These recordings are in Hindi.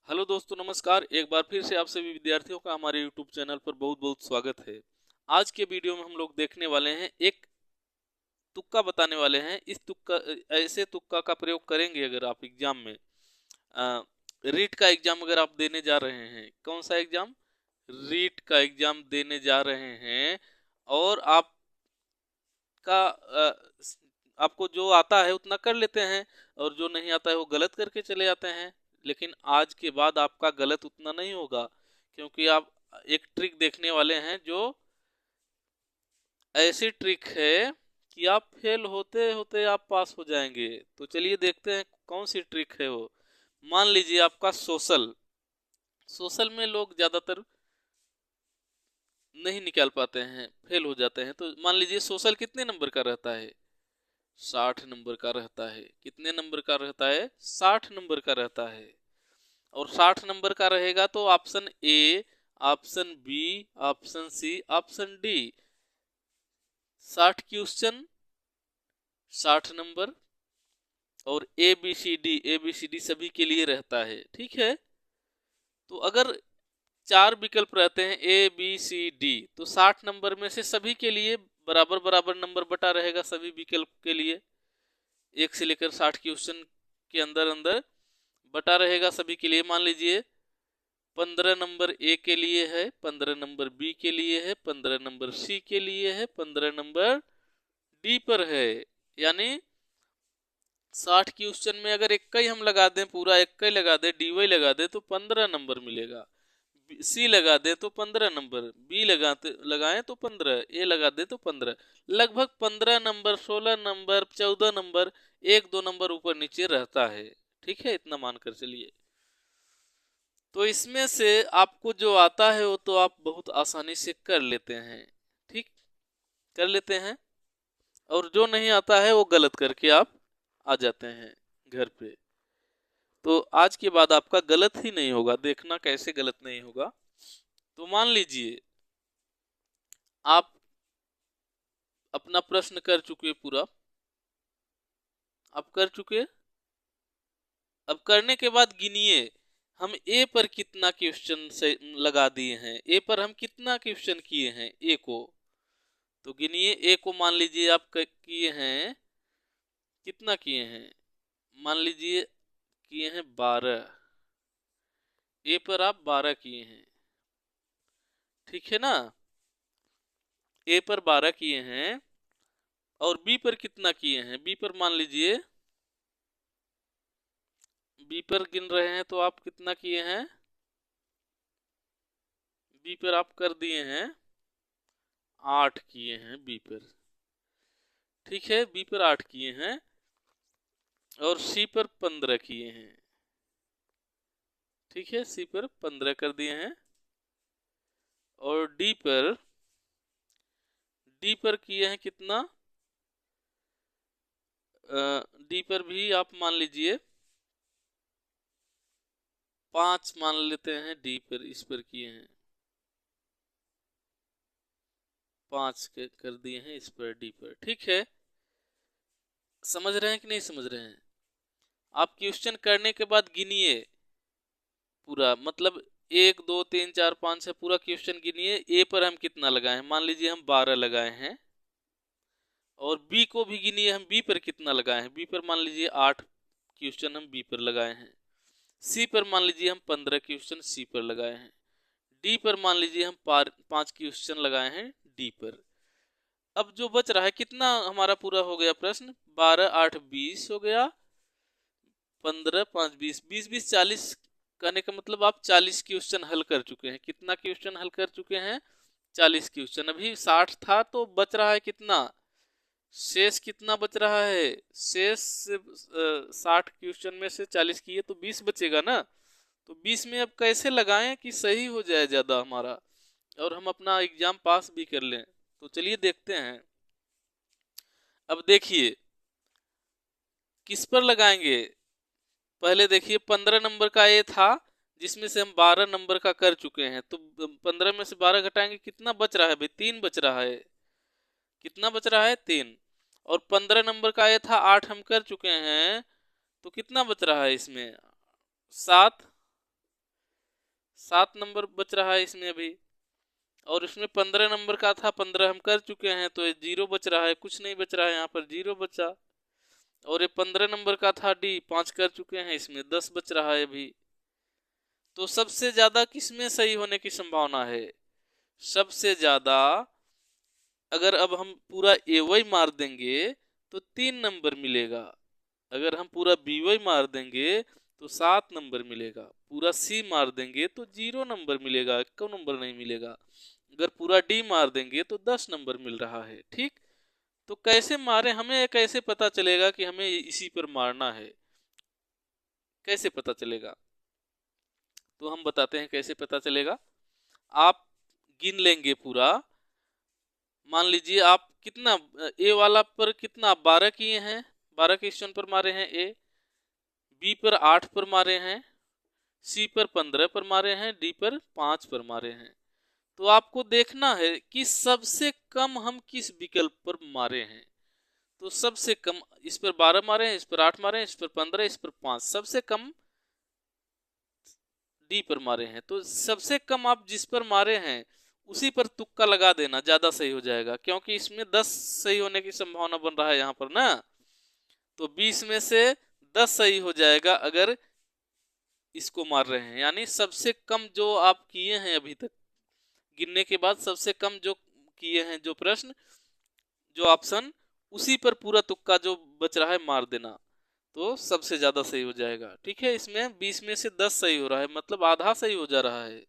हेलो दोस्तों, नमस्कार। एक बार फिर से आप सभी विद्यार्थियों का हमारे YouTube चैनल पर बहुत बहुत स्वागत है। आज के वीडियो में हम लोग देखने वाले हैं, एक तुक्का बताने वाले हैं। इस तुक्का ऐसे तुक्का का प्रयोग करेंगे अगर आप एग्जाम में रीट का एग्जाम अगर आप देने जा रहे हैं। कौन सा एग्जाम? रीट का एग्जाम देने जा रहे हैं। और आपको जो आता है उतना कर लेते हैं, और जो नहीं आता है वो गलत करके चले जाते हैं। लेकिन आज के बाद आपका गलत उतना नहीं होगा, क्योंकि आप एक ट्रिक देखने वाले हैं जो ऐसी ट्रिक है कि आप फेल होते होते आप पास हो जाएंगे। तो चलिए देखते हैं कौन सी ट्रिक है वो। मान लीजिए आपका सोशल सोशल में लोग ज्यादातर नहीं निकाल पाते हैं, फेल हो जाते हैं। तो मान लीजिए सोशल कितने नंबर का रहता है? 60 नंबर का रहता है। कितने नंबर का रहता है? 60 नंबर का रहता है। और 60 नंबर का रहेगा तो option A, option B, option C, option D, 60 question, 60 number. और ए बी सी डी सभी के लिए रहता है। ठीक है। तो अगर 4 विकल्प रहते हैं ए बी सी डी, तो 60 नंबर में से सभी के लिए बराबर बराबर नंबर बटा रहेगा। सभी विकल्प के लिए 1 से लेकर 60 क्वेश्चन के अंदर अंदर बटा रहेगा सभी के लिए। मान लीजिए 15 नंबर ए के लिए है, 15 नंबर बी के लिए है, 15 नंबर सी के लिए है, 15 नंबर डी पर है। यानी 60 क्वेश्चन में अगर इक्का ही हम लगा दें, पूरा इक्का ही लगा दें, डी वाई लगा दें तो 15 नंबर मिलेगा। सी लगा दें तो 15 नंबर, बी लगाएं तो 15, ए लगा दें तो 15। लगभग 15 नंबर, 16 नंबर, 14 नंबर, 1-2 नंबर ऊपर नीचे रहता है। ठीक है, इतना मानकर चलिए। तो इसमें से आपको जो आता है वो तो आप बहुत आसानी से कर लेते हैं। ठीक, कर लेते हैं। और जो नहीं आता है वो गलत करके आप आ जाते हैं घर पे। तो आज के बाद आपका गलत ही नहीं होगा। देखना कैसे गलत नहीं होगा। तो मान लीजिए आप अपना प्रश्न कर चुके पूरा, आप कर चुके। अब करने के बाद गिनिए हम ए पर कितना क्वेश्चन से लगा दिए हैं। ए पर हम कितना क्वेश्चन किए हैं ए को? तो गिनिए। ए को मान लीजिए आप किए हैं, कितना किए हैं? मान लीजिए किए हैं 12। ए पर आप 12 किए हैं। ठीक है ना? ए पर 12 किए हैं। और बी पर कितना किए हैं? बी पर मान लीजिए, बी पर गिन रहे हैं तो आप कितना किए हैं? बी पर आप कर दिए हैं 8 किए हैं बी पर। ठीक है, बी पर 8 किए हैं। और सी पर 15 किए हैं। ठीक है, सी पर 15 कर दिए हैं। और डी पर किए हैं कितना? डी पर भी आप मान लीजिए 5 मान लेते हैं। डी पर, इस पर किए हैं 5 कर दिए हैं इस पर, डी पर। ठीक है, समझ रहे हैं कि नहीं समझ रहे हैं? आप क्वेश्चन करने के बाद गिनिए पूरा, मतलब 1 2 3 4 5 है, पूरा क्वेश्चन गिनिए। ए पर हम कितना लगाए हैं? मान लीजिए हम 12 लगाए हैं। और बी को भी गिनिए, हम बी पर कितना लगाए हैं? बी पर मान लीजिए 8 क्वेश्चन हम बी पर लगाए हैं। सी पर मान लीजिए हम 15 क्वेश्चन सी पर लगाए हैं। डी पर मान लीजिए हम 5 क्वेश्चन लगाए हैं डी पर। अब जो बच रहा है कितना हमारा पूरा हो गया प्रश्न? 12 8 20 हो गया। 15 5 20, 20 20 40 कहने का मतलब आप 40 क्वेश्चन हल कर चुके हैं। कितना क्वेश्चन हल कर चुके हैं? 40 क्वेश्चन। अभी 60 था तो बच रहा है कितना? शेष कितना बच रहा है? शेष 60 क्वेश्चन में से 40 किए तो 20 बचेगा ना। तो 20 में अब कैसे लगाएं कि सही हो जाए ज्यादा हमारा, और हम अपना एग्जाम पास भी कर लें। तो चलिए देखते हैं। अब देखिए किस पर लगाएंगे। पहले देखिए 15 नंबर का ये था, जिसमें से हम 12 नंबर का कर चुके हैं। तो 15 में से 12 घटाएंगे, कितना बच रहा है भाई? 3 बच रहा है। कितना बच रहा है? 3। और 15 नंबर का ये था, 8 हम कर चुके हैं। तो कितना बच रहा है इसमें? 7। 7 नंबर बच रहा है इसमें अभी, और इसमें 15 नंबर का था, 15 हम कर चुके हैं तो ये 0 बच रहा है, कुछ नहीं बच रहा है, यहाँ पर 0 बचा। और ये 15 नंबर का था डी, 5 कर चुके हैं, इसमें 10 बच रहा है अभी। तो सबसे ज्यादा किसमें सही होने की संभावना है? सबसे ज्यादा अगर अब हम पूरा ए वाई मार देंगे तो 3 नंबर मिलेगा, अगर हम पूरा बी वाई मार देंगे तो 7 नंबर मिलेगा, पूरा सी मार देंगे तो 0 नंबर मिलेगा, 1 नंबर नहीं मिलेगा, अगर पूरा डी मार देंगे तो 10 नंबर मिल रहा है। ठीक, तो कैसे मारे, हमें कैसे पता चलेगा कि हमें इसी पर मारना है, कैसे पता चलेगा? तो हम बताते हैं कैसे पता चलेगा। आप गिन लेंगे पूरा, मान लीजिए आप कितना ए वाला पर कितना 12 किए हैं, 12 क्वेश्चन पर मारे हैं ए, बी पर 8 पर मारे हैं, सी पर 15 पर मारे हैं, डी पर 5 पर मारे हैं। तो आपको देखना है कि सबसे कम हम किस विकल्प पर मारे हैं। तो सबसे कम इस पर 12 मारे हैं, इस पर 8 मारे हैं, इस पर 15, इस पर 5, सबसे कम डी पर मारे हैं। तो सबसे कम आप जिस पर मारे हैं उसी पर तुक्का लगा देना, ज्यादा सही हो जाएगा, क्योंकि इसमें 10 सही होने की संभावना बन रहा है यहाँ पर ना, तो 20 में से 10 सही हो जाएगा अगर इसको मार रहे हैं। यानी सबसे कम जो आप किए हैं अभी तक गिनने के बाद, सबसे कम जो किए हैं जो प्रश्न, जो ऑप्शन, उसी पर पूरा तुक्का जो बच रहा है मार देना, तो सबसे ज्यादा सही हो जाएगा। ठीक है, इसमें 20 में से 10 सही हो रहा है, मतलब आधा सही हो जा रहा है।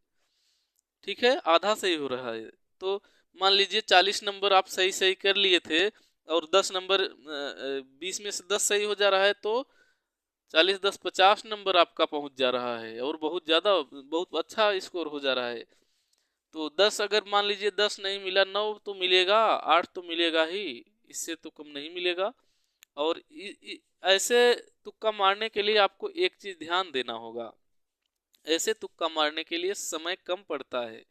ठीक है, आधा सही हो रहा है। तो मान लीजिए 40 नंबर आप सही सही कर लिए थे और 10 नंबर 20 में से 10 सही हो जा रहा है, तो 40 10 50 नंबर आपका पहुंच जा रहा है, और बहुत ज्यादा बहुत अच्छा स्कोर हो जा रहा है। तो 10 अगर मान लीजिए 10 नहीं मिला, 9 तो मिलेगा, 8 तो मिलेगा ही, इससे तो कम नहीं मिलेगा। और ऐसे तुक्का मारने के लिए आपको एक चीज ध्यान देना होगा, ऐसे तुक्का मारने के लिए समय कम पड़ता है।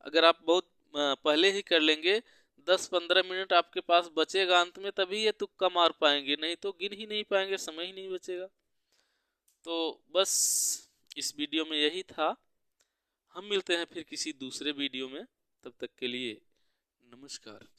अगर आप बहुत पहले ही कर लेंगे, 10-15 मिनट आपके पास बचेगा अंत में, तभी ये तुक्का मार पाएंगे, नहीं तो गिन ही नहीं पाएंगे, समय ही नहीं बचेगा। तो बस इस वीडियो में यही था, हम मिलते हैं फिर किसी दूसरे वीडियो में, तब तक के लिए नमस्कार।